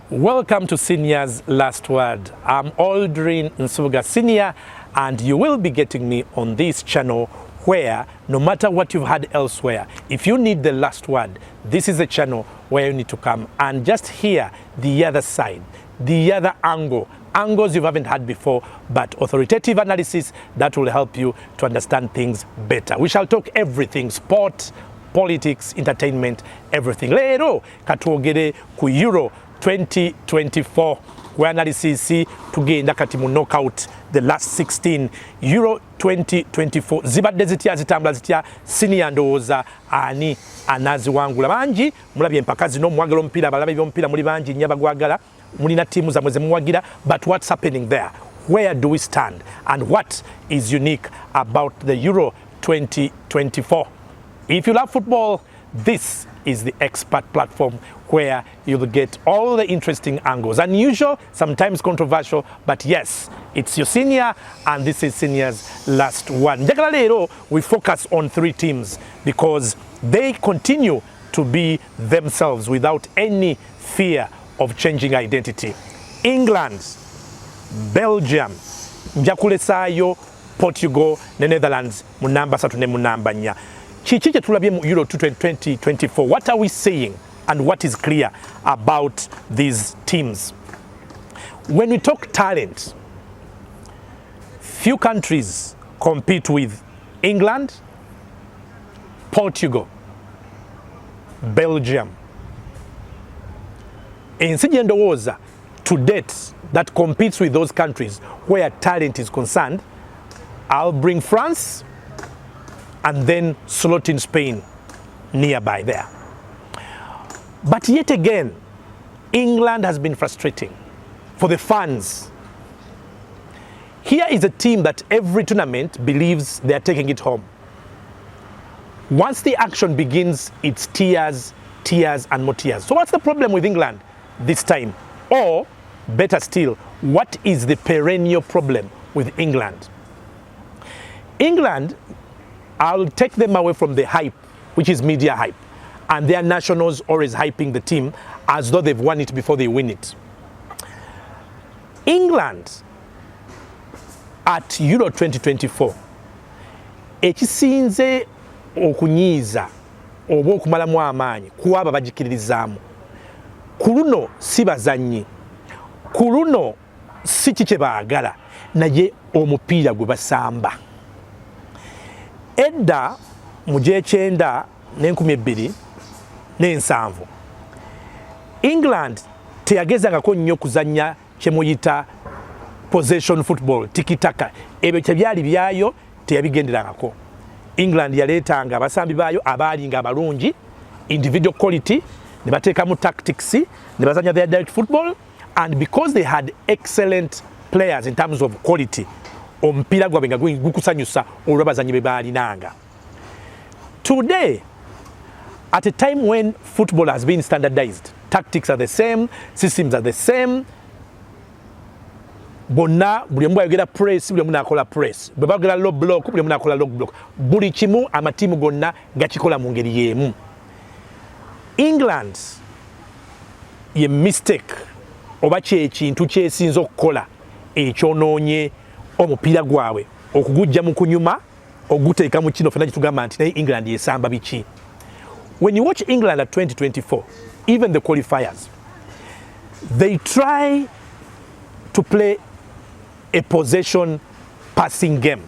Welcome to Senior's Last Word. I'm Aldrin Nsubuga Senior, and you will be getting me on this channel where no matter what you've had elsewhere, if you need the last word, this is a channel where you need to come and just hear the other side, the other angles you haven't had before, but authoritative analysis that will help you to understand things better. We shall talk everything: sport, politics, entertainment, everything. Lero katwogere ku Euro 2024 where analysis tugenda kati mu knockout the last 16 Euro 2024 zibadde zitya zitambula zitya senior ndowooza ani anaziwangula bangi mulabye empaka zino mwagala omupiira balabe by'omupiira muli bangi nnyo abagwagala mulina ttiimu zammwe ze muwagira, but what's happening there? Where do we stand and what is unique about the Euro 2024? If you love football, this is the expert platform where you'll get all the interesting angles. Unusual, sometimes controversial, but yes, it's your senior and this is Senior's Last One. Njagala leero we focus on three teams because they continue to be themselves without any fear of changing identity. England, Belgium, njakulesayo Portugal ne Netherlands mu namba 3 ne mu namba 4. Kiki kye tulabye mu Euro 2024? What are we saying and what is clear about these teams? When we talk talent, few countries compete with England, Portugal, Belgium. Ensi gye ndowooza to date that competes with those countries where talent is concerned, I'll bring France and then slot in Spain nearby there. But yet again, England has been frustrating for the fans. Here is a team that every tournament believes they are taking it home. Once the action begins, it's tears, tears and more tears. So what's the problem with England this time? Or better still, what is the perennial problem with England? England, I'll take them away from the hype, which is media hype, and their nationals always hyping the team as though they've won it before they win it. England at Euro 2024 ekisinze okunyiiza oba okumalamu amaanyi kuwaba bagikiririzaamu ku luno si bazannyi, ku luno si kike baagala, naye omupiira gwe basamba. Edda mu gy'ekyenda n'2007 England teyagezangako nnyo kuzannya kye muyita possession football, tikitaka. Ebyo kye byali byayo teyabigenderangako. England yaleetanga abasambi baayo abaalinga abalungi, individual quality, ne bateekamu tactics, ne bazannya their direct football, and because they had excellent players in terms of quality, omupiira gwabwe nga gukusanyusa olw'abazannyi be baalinanga. Today, at a time when football has been standardized, tactics are the same, systems are the same, bonna buli omu ayogera press, buli omu n'akola press, bwe bagera low block, buli omu n'akola low block, buli kimu amatiimu gonna gakikola mu ngeri y'emu. England ye mistake oba kyekintu kyesinza okukola ekyonoonye omupiira gwabwe okugujja mu kunyuma oguteeka mu kino fena kitugamba nti naye England yesamba biki. When you watch England at 2024, even the qualifiers, they try to play a possession passing game.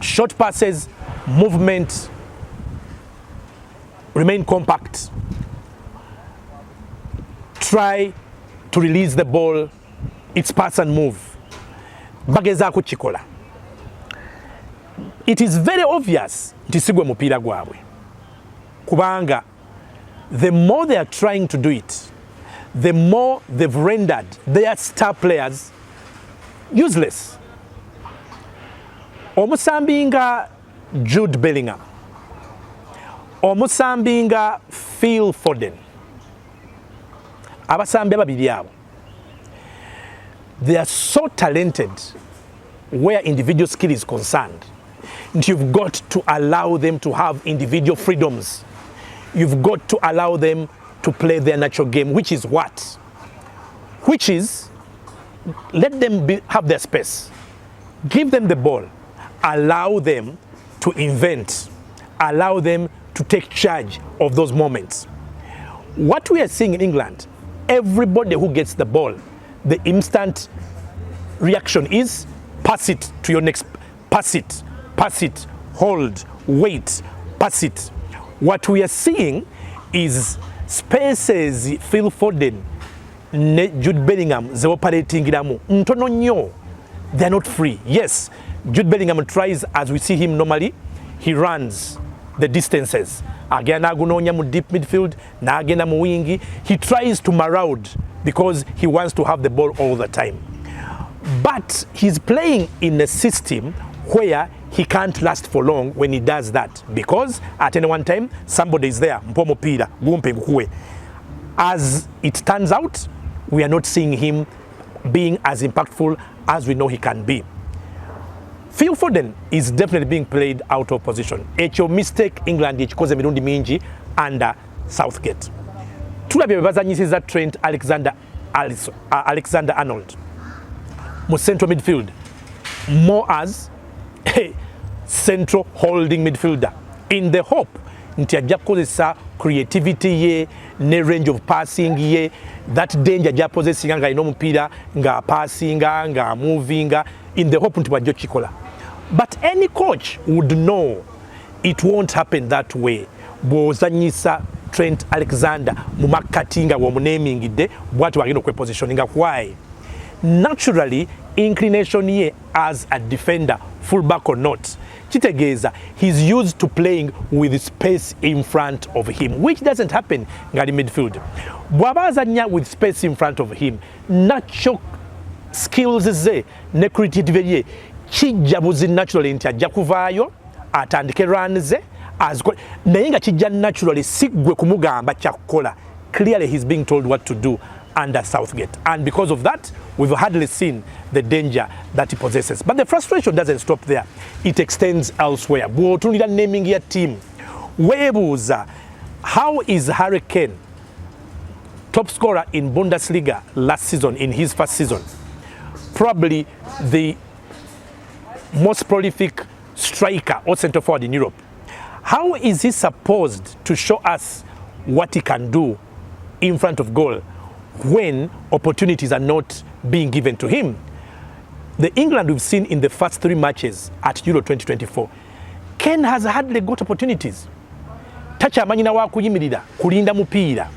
Short passes, movement, remain compact, try to release the ball, it's pass and move. Bagezaako kikola. It is very obvious nti sigwe mupiira gwabwe, kubanga the more they are trying to do it, the more they've rendered their star players useless. Omusambi nga Jude Bellingham, omusambi nga Phil Foden, abasambi ababiri abo, they are so talented where individual skill is concerned. And you've got to allow them to have individual freedoms. You've got to allow them to play their natural game, which is what? which is let them have their space, give them the ball, allow them to invent, allow them to take charge of those moments. What we are seeing in England, everybody who gets the ball, the instant reaction is pass it to your next, pass it, hold, wait, pass it. What we are seeing is spaces Phil Foden, Jude Bellingham, they operating ntono nnyo. They're not free. Yes, Jude Bellingham tries, as we see him normally, he runs the distances. Agenda gunonya mu deep midfield, na agenda mu wingi. He tries to maraud because he wants to have the ball all the time. But he's playing in a system where he can't last for long when he does that, because at any one time somebody is there. As it turns out, we are not seeing him being as impactful as we know he can be. Phil Foden is definitely being played out of position. Echo mistake England ekikoze mirundi mingi under Southgate. Tulabye bazanyisiza Trent Alexander-Arnold mu central midfield more as a central holding midfielder, in the hope nti ajja kukozesa creativity ye ne range of passing ye, that danger ajja possessing nga ino mupiira nga passinga nga movinga, in the hope nti bajja kikola. But any coach would know it won't happen that way. Bw'ozanyisa Trent Alexander mu makkati nga bw'omuneemingidde bw'ati wagenda okwepositioninga. Why? Naturally, inclination ye as a defender, fullback or not, kitegeeza he's used to playing with space in front of him, which doesn't happen ngali midfield. Bw'aba azanya with space in front of him, natural skills ze ne creativity ye kijja buzi naturally nti ajja kuvaayo atandike run ze naye nga kijja naturally, si gwe kumugamba kyakukola. Clearly he's being told what to do under Southgate, and because of that we've hardly seen the danger that he possesses. But the frustration doesn't stop there, it extends elsewhere. Bw'otunira naming ya team, weebuuza, how is Harry Kane top scorer in Bundesliga last season, in his first season, probably the most prolific striker or centre forward in Europe? How is he supposed to show us what he can do in front of goal when opportunities are not being given to him? The England we've seen in the first 3 matches at Euro 2024, Ken has hardly got opportunities. Tachamanyina wa kuyimirira kulinda mupiira,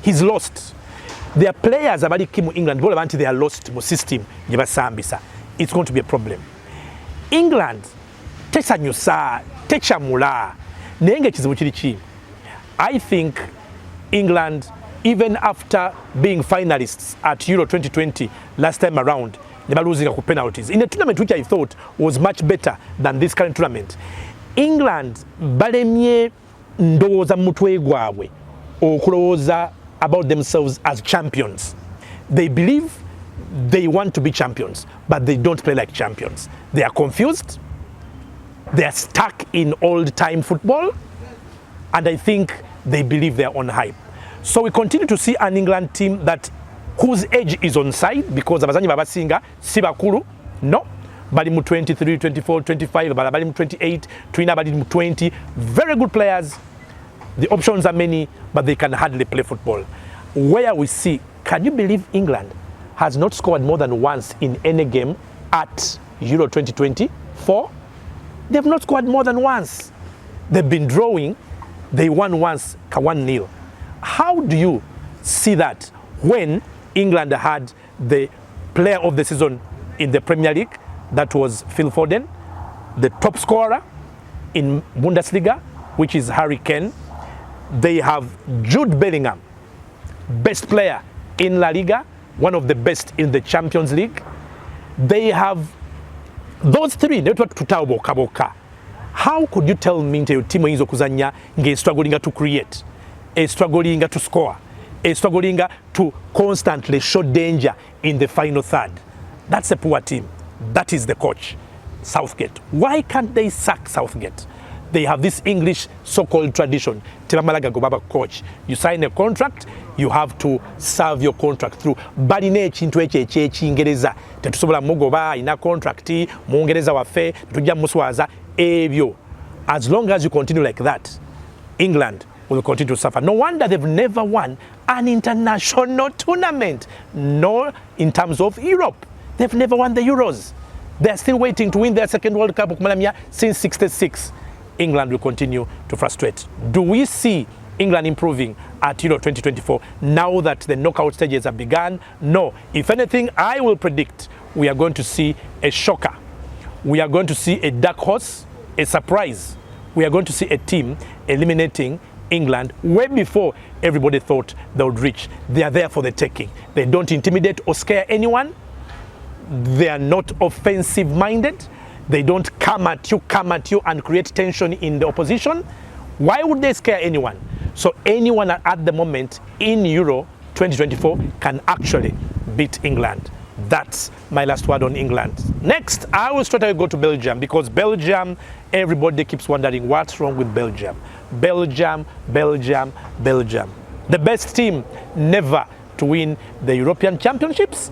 he's lost. There are players abali kimu England bola banti they are lost mu system gye basambisa. It's going to be a problem. England tesanyusa techamula naye ng'ekizibu kiri ki? I think England, even after being finalists at Euro 2020 last time around, never losing ku penalties in a tournament which I thought was much better than this current tournament, England balemye ndowooza mutwe gwabwe okulowooza about themselves as champions. They believe they want to be champions, but they don't play like champions. They are confused, they are stuck in old-time football, and I think they believe they're on hype. So we continue to see an England team that whose age is on side, because abazanyi babasinga si bakulu, no, bali mu 23, 24, 25, bali mu 28, twina bali mu 20, very good players. The options are many, but they can hardly play football. Where we see, can you believe England has not scored more than once in any game at Euro 2024? They've not scored more than once. They've been drawing, they won once, 1-0. How do you see that when England had the player of the season in the Premier League, that was Phil Foden, the top scorer in Bundesliga, which is Harry Kane, they have Jude Bellingham, best player in La Liga, one of the best in the Champions League. They have those three. How could you tell me nti team oyinza okuzanya nge struggling to create, struggling to score, struggling to constantly show danger in the final third? That's a poor team. That is the coach, Southgate. Why can't they sack Southgate? They have this English so-called tradition. tebamalaga go baba coach. You sign a contract, you have to serve your contract through. Balina ekintu ekyo eky'Ekingereza tetusobola mugoba ina contract Mungereza waffe tujja muswaza ebyo. As long as you continue like that, England will continue to suffer. No wonder they've never won an international tournament, nor in terms of Europe. They've never won the Euros. They're still waiting to win their second World Cup since '66. England will continue to frustrate. Do we see England improving at Euro 2024 now that the knockout stages have begun? No. If anything, I will predict we are going to see a shocker. We are going to see a dark horse, a surprise. We are going to see a team eliminating England way before everybody thought they would reach. They are there for the taking. They don't intimidate or scare anyone. They are not offensive minded. They don't come at you and create tension in the opposition. Why would they scare anyone? So anyone at the moment in Euro 2024 can actually beat England. That's my last word on England. Next, I will straight away go to Belgium, because Belgium, everybody keeps wondering what's wrong with Belgium. Belgium. The best team never to win the European Championships,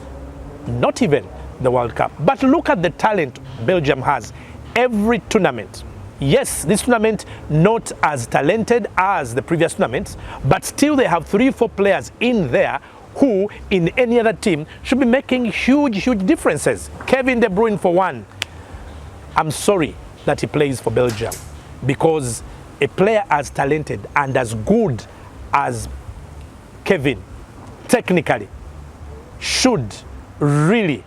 not even the World Cup. But look at the talent Belgium has. Every tournament. Yes, this tournament not as talented as the previous tournaments, but still they have 3-4 players in there who in any other team should be making huge differences. Kevin De Bruyne for one. I'm sorry that he plays for Belgium, because a player as talented and as good as Kevin technically should really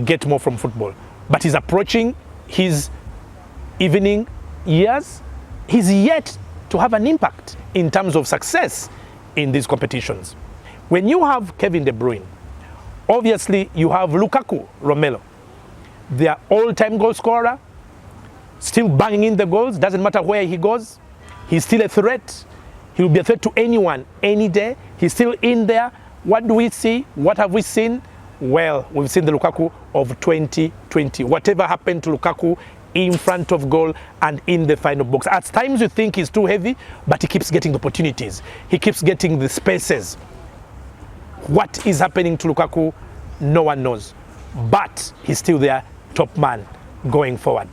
get more from football. But he's approaching his evening years. He's yet to have an impact in terms of success in these competitions. When you have Kevin De Bruyne, obviously you have Lukaku, Romelu, their all-time goal scorer, still banging in the goals, doesn't matter where he goes. He's still a threat. He'll be a threat to anyone, any day. He's still in there. What do we see? What have we seen? Well, we've seen the Lukaku of 2020. Whatever happened to Lukaku in front of goal and in the final box. At times you think he's too heavy, but he keeps getting the opportunities. He keeps getting the spaces. What is happening to Lukaku, no one knows. But he's still there, top man, going forward.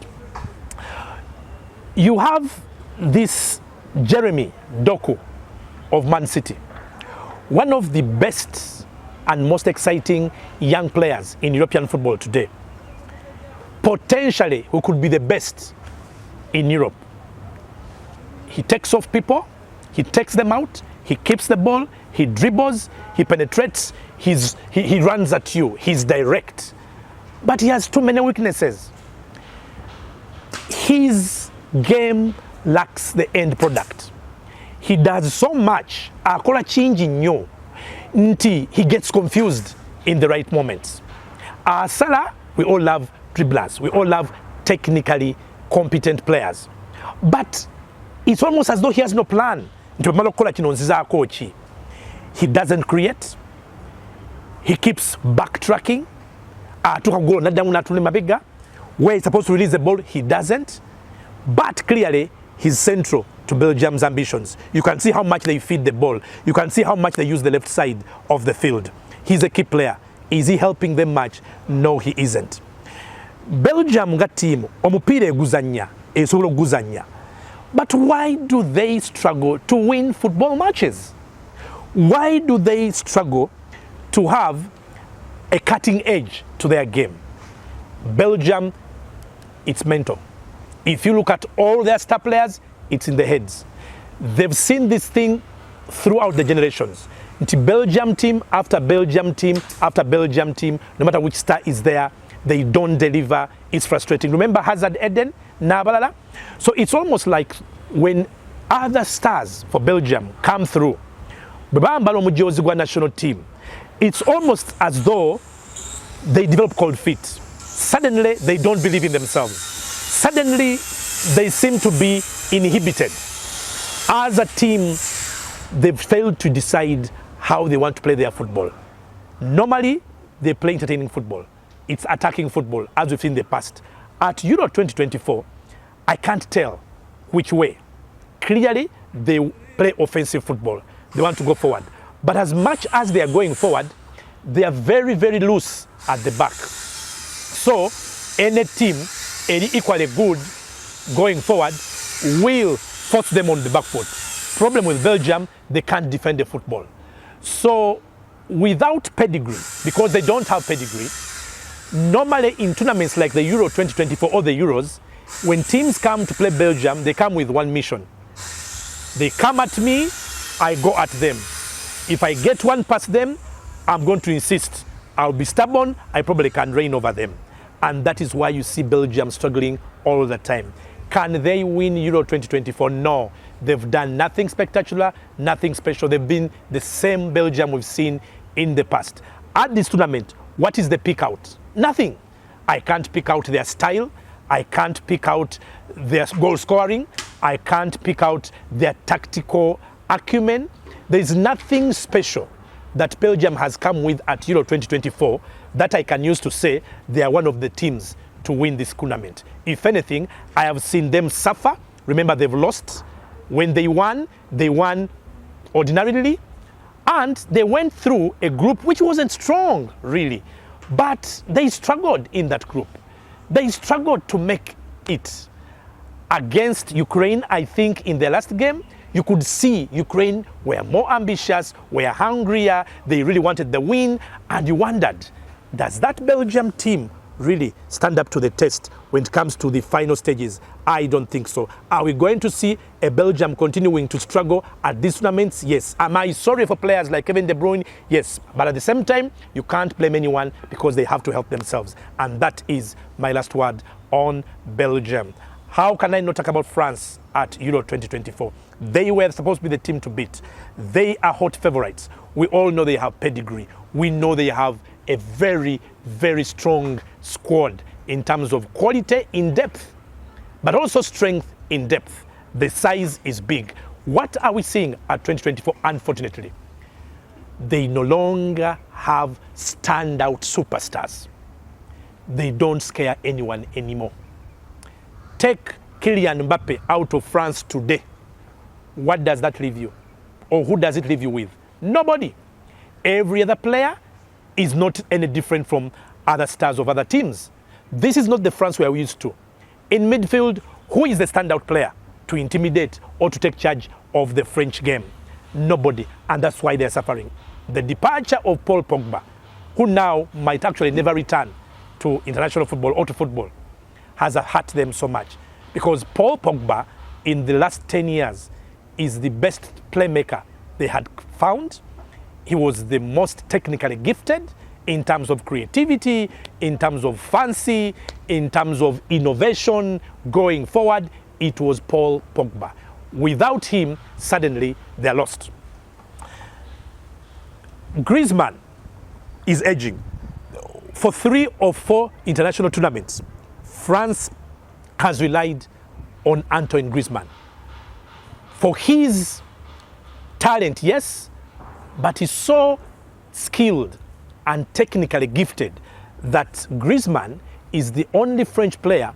You have this Jeremy Doku of Man City, one of the best and most exciting young players in European football today. Potentially, who could be the best in Europe. He takes off people, he takes them out, he keeps the ball, he dribbles, he penetrates, he runs at you, he's direct. But he has too many weaknesses. His game lacks the end product. He does so much, akola changing you, until he gets confused in the right moments. Salah, we all love dribblers, we all love technically competent players. But it's almost as though he has no plan. He doesn't create. He keeps backtracking. Where he's supposed to release the ball, he doesn't. But clearly, he's central to Belgium's ambitions. You can see how much they feed the ball. You can see how much they use the left side of the field. He's a key player. Is he helping them much? No, he isn't. Belgium got team omupira eguzanya, esobola oguzanya. But why do they struggle to win football matches? Why do they struggle to have a cutting edge to their game? Belgium, it's mental. If you look at all their star players, it's in the heads. They've seen this thing throughout the generations. It's Belgium team after Belgium team after Belgium team, no matter which star is there, they don't deliver. It's frustrating. Remember Hazard, Eden, Nabalala? So it's almost like when other stars for Belgium come through, national team, it's almost as though they develop cold feet. Suddenly, they don't believe in themselves. Suddenly, they seem to be inhibited. As a team, they've failed to decide how they want to play their football. Normally, they play entertaining football. It's attacking football, as we've seen in the past. At Euro 2024, I can't tell which way. Clearly, they play offensive football. They want to go forward. But as much as they are going forward, they are very, very loose at the back. So any team, any equally good going forward, will force them on the back foot. Problem with Belgium, they can't defend the football. So without pedigree, because they don't have pedigree, normally in tournaments like the Euro 2024 or the Euros, when teams come to play Belgium, they come with one mission. They come at me, I go at them. If I get one past them, I'm going to insist. I'll be stubborn, I probably can reign over them. And that is why you see Belgium struggling all the time. Can they win Euro 2024? No. They've done nothing spectacular, nothing special. They've been the same Belgium we've seen in the past. At this tournament, what is the pick out? Nothing. I can't pick out their style. I can't pick out their goal scoring. I can't pick out their tactical acumen. There is nothing special that Belgium has come with at Euro 2024 that I can use to say they are one of the teams to win this tournament. If anything, I have seen them suffer. Remember, they've lost. When they won ordinarily, and they went through a group which wasn't strong, really. But they struggled in that group. They struggled to make it. Against Ukraine, I think in their last game, you could see Ukraine were more ambitious, were hungrier, they really wanted the win, and you wondered, does that Belgium team really stand up to the test when it comes to the final stages? I don't think so. Are we going to see a Belgium continuing to struggle at these tournaments? Yes. Am I sorry for players like Kevin De Bruyne? Yes. But at the same time, you can't blame anyone because they have to help themselves. And that is my last word on Belgium. How can I not talk about France at Euro 2024? They were supposed to be the team to beat. They are hot favorites. We all know they have pedigree. We know they have a very, very strong squad in terms of quality in depth, but also strength in depth. The size is big. What are we seeing at 2024? Unfortunately, they no longer have standout superstars. They don't scare anyone anymore. Take Kylian Mbappe out of France today. What does that leave you? Or who does it leave you with? Nobody. Every other player is not any different from other stars of other teams. This is not the France we are used to. In midfield, who is the standout player to intimidate or to take charge of the French game? Nobody. And that's why they're suffering. The departure of Paul Pogba, who now might actually never return to international football or to football, has hurt them so much. Because Paul Pogba, in the last 10 years, is the best playmaker they had found. He was the most technically gifted in terms of creativity, in terms of fancy, in terms of innovation going forward. It was Paul Pogba. Without him, suddenly they're lost. Griezmann is aging. For 3 or 4 international tournaments, France has relied on Antoine Griezmann. For his talent, yes, but he's so skilled and technically gifted that Griezmann is the only French player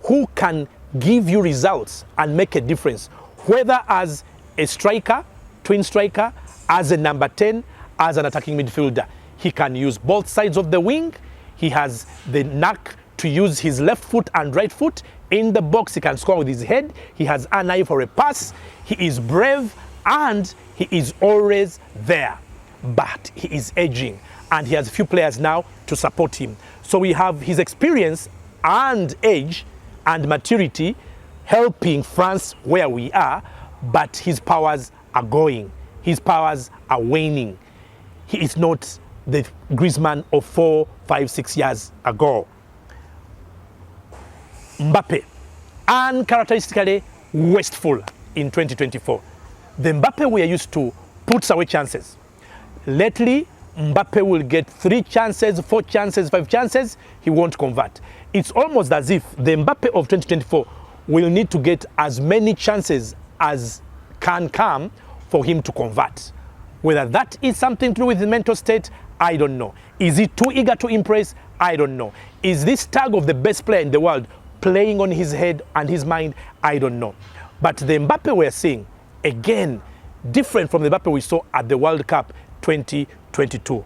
who can give you results and make a difference, whether as a striker, twin striker, as a number 10, as an attacking midfielder. He can use both sides of the wing. He has the knack to use his left foot and right foot. In the box, he can score with his head. He has an eye for a pass. He is brave and he is always there. But he is aging and he has a few players now to support him. So we have his experience and age and maturity helping France where we are, but his powers are going. His powers are waning. He is not the Griezmann of 4, 5, 6 years ago. Mbappe, uncharacteristically wasteful in 2024. The Mbappe we are used to puts away chances. Lately, Mbappe will get 3 chances, 4 chances, 5 chances, he won't convert. It's almost as if the Mbappe of 2024 will need to get as many chances as can come for him to convert. Whether that is something to do with his mental state, I don't know. Is he too eager to impress? I don't know. Is this tag of the best player in the world playing on his head and his mind? I don't know. But the Mbappe we're seeing, again, different from the Mbappe we saw at the World Cup 2022.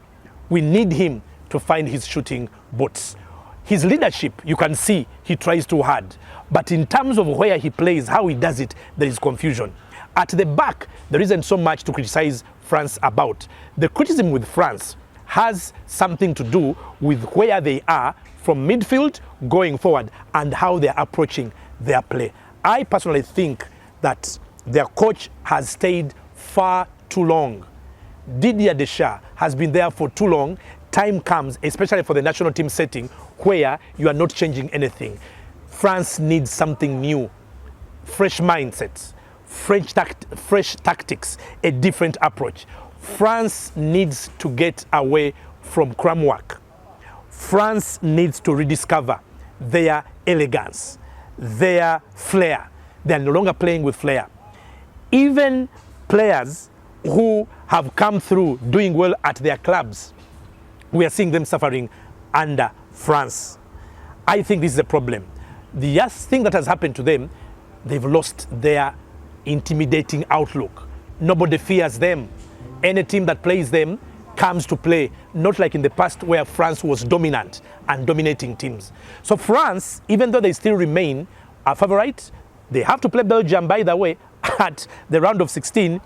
We need him to find his shooting boots. His leadership, you can see he tries too hard. But in terms of where he plays, how he does it, there is confusion. At the back, there isn't so much to criticize France about. The criticism with France has something to do with where they are from midfield going forward and how they're approaching their play. I personally think that their coach has stayed far too long. Didier Deschamps has been there for too long. Time comes, especially for the national team setting, where you are not changing anything. France needs something new, fresh mindsets, fresh tactics, a different approach. France needs to get away from crumb work. France needs to rediscover their elegance, their flair. They are no longer playing with flair. Even players who have come through doing well at their clubs, we are seeing them suffering under France. I think this is a problem. The last thing that has happened to them, they've lost their intimidating outlook. Nobody fears them. Any team that plays them comes to play, not like in the past where France was dominant and dominating teams. So France, even though they still remain a favorite, they have to play Belgium, by the way, at the round of 16.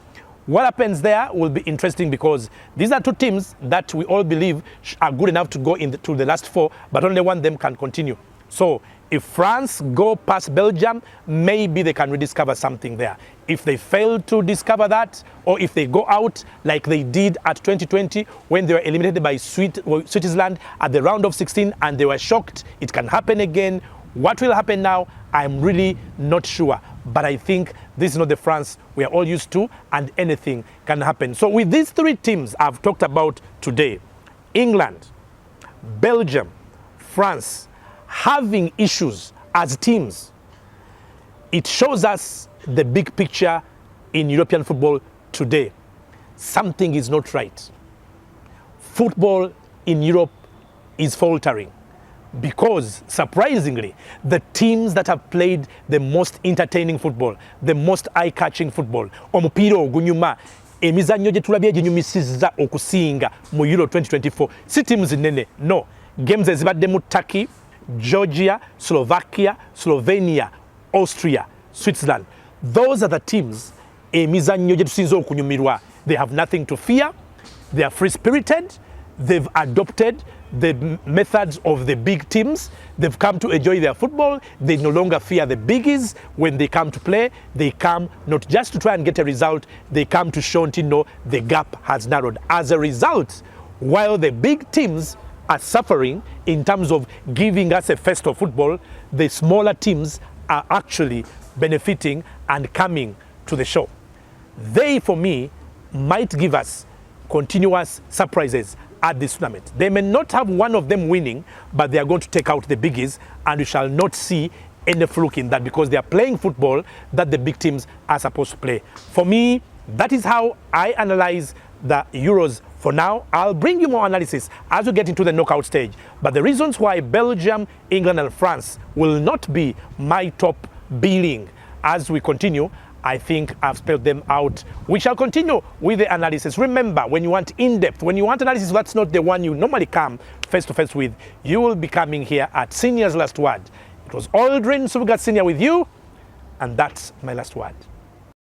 What happens there will be interesting because these are two teams that we all believe are good enough to go to the last four, but only one of them can continue. So if France go past Belgium, maybe they can rediscover something there. If they fail to discover that, or if they go out like they did at 2020 when they were eliminated by Switzerland at the round of 16 and they were shocked, it can happen again. What will happen now? I'm really not sure. But I think this is not the France we are all used to, and anything can happen. So with these three teams I've talked about today, England, Belgium, France, having issues as teams, it shows us the big picture in European football today. Something is not right. Football in Europe is faltering because, surprisingly, the teams that have played the most entertaining football, the most eye-catching football, omupiira ogunyuma, emizannyo gye tulabye ginyumisizza okusinga mu Euro 2024, si teams nnene, no. Games ezibadde mu Turkey, Georgia, Slovakia, Slovenia, Austria, Switzerland. Those are the teams emizannyo gye tusinza okunyumirwa. They have nothing to fear, they are free-spirited, they've adopted the methods of the big teams. They've come to enjoy their football. They no longer fear the biggies. When they come to play, they come not just to try and get a result, they come to show Ntino the gap has narrowed. As a result, while the big teams are suffering in terms of giving us a fest of football, the smaller teams are actually benefiting and coming to the show. They, for me, might give us continuous surprises at this tournament. They may not have one of them winning, but they are going to take out the biggies, and we shall not see any fluke in that because they are playing football that the big teams are supposed to play. For me, that is how I analyze the Euros for now. I'll bring you more analysis as we get into the knockout stage. But the reasons why Belgium, England, and France will not be my top billing as we continue, I think I've spelled them out. We shall continue with the analysis. Remember, when you want in-depth, when you want analysis, that's not the one you normally come face-to-face with. You will be coming here at Senior's Last Word. It was Aldrin Subuga Senior with you, and that's my last word.